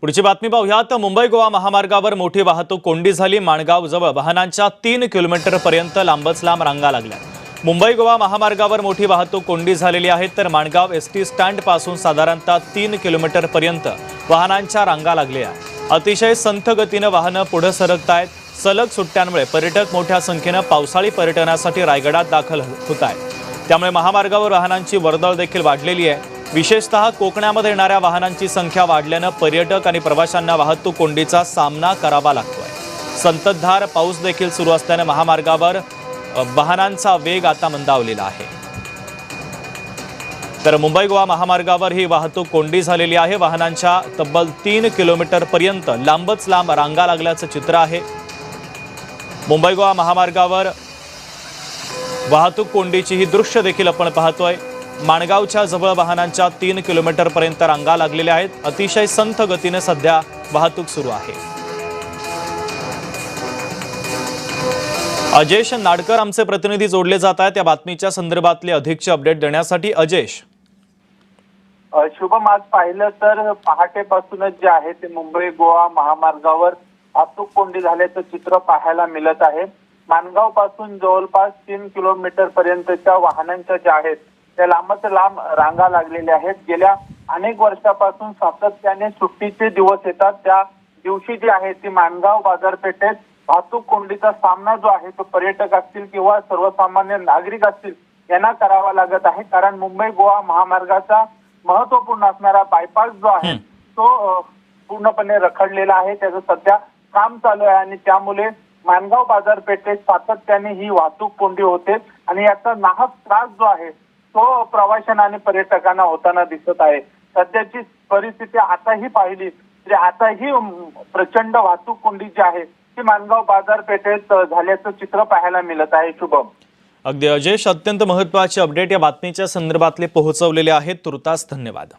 पुढची बातमी पाहूयात। मुंबई गोवा महामार्गावर मोठी वाहतूक कोंडी झाली। माणगाव जवळ वाहनांच्या 3 किलोमीटर पर्यंत लांबच लांब रांगा लागल्या। मुंबई गोवा महामार्गावर मोठी वाहतूक कोंडी झालेली आहे, तर माणगाव एसटी स्टँड पासून साधारणतः 3 किलोमीटर पर्यंत वाहनांच्या रांगा लागल्या आहेत। अतिशय संथ गतीने वाहनं पुढे सरकतायत। सलग सुट्ट्यांमुळे पर्यटक मोठ्या संख्येने पावसाळी पर्यटनासाठी रायगडात दाखल होत आहेत। त्यामुळे महामार्गावर वाहनांची वर्दळ देखील वाढलेली आहे। विशेषतः कोकणामध्ये येणाऱ्या वाहनांची संख्या वाढल्याने पर्यटक आणि प्रवाशांना वाहतूक कोंडीचा सामना करावा लागतोय। संततधार पाऊस देखील सुरू असल्याने महामार्गावर वाहनांचा वेग आता मंदावलेला आहे। तर मुंबई गोवा महामार्गावर ही वाहतूक कोंडी झालेली आहे। वाहनांच्या तब्बल 3 किलोमीटर पर्यंत लांबच लांब रांगा लागल्याचं चित्र आहे। मुंबई गोवा महामार्गावर वाहतूक कोंडीची ही दृश्य देखील आपण पाहतोय। माणगावच्या जवळ वाहनांच्या 3 किलोमीटर पर्यंत रांगा लागलेल्या आहेत। अतिशय संथ गतीने सध्या वाहतूक सुरू आहे। अजेश नाडकर आमचे प्रतिनिधी जोडले जात आहेत या बातमीच्या संदर्भातले अधिकचे अपडेट देण्यासाठी। अजेश, शुभम, आज पाहिलं तर पहाटेपासूनच जे आहे ते मुंबई गोवा महामार्गावर वाहतूक कोंडी झाल्याचं चित्र पाहायला मिळत आहे। माणगाव पासून जवळपास 3 किलोमीटर पर्यंतच्या वाहनांच्या ज्या आहेत त्या लांबच लांब रांगा लागलेल्या आहेत। गेल्या अनेक वर्षापासून सातत्याने सुट्टीचे दिवस येतात, त्या दिवशी जी आहे ती माणगाव बाजारपेठेत वाहतूक कोंडीचा सामना जो आहे तो पर्यटक असतील किंवा सर्वसामान्य नागरिक असतील यांना करावा लागत आहे। कारण मुंबई गोवा महामार्गाचा महत्वपूर्ण असणारा बायपास जो आहे तो पूर्णपणे रखडलेला आहे। त्याचं सध्या काम चालू आहे आणि त्यामुळे माणगाव बाजारपेठेत सातत्याने ही वाहतूक कोंडी होते आणि याचा नाहक त्रास जो आहे तो प्रवाशांना आणि पर्यटकांना होताना दिसत आहे। सध्याची परिस्थिती आताही पाहिली म्हणजे आताही प्रचंड वाहतूक कोंडी जी आहे ती माणगाव बाजारपेठेत झाल्याचं चित्र पाहायला मिळत आहे। शुभम, अगदी अजेश, अत्यंत महत्त्वाचे अपडेट या बातमीच्या संदर्भातले पोहोचवलेले आहेत। तुर्तास धन्यवाद।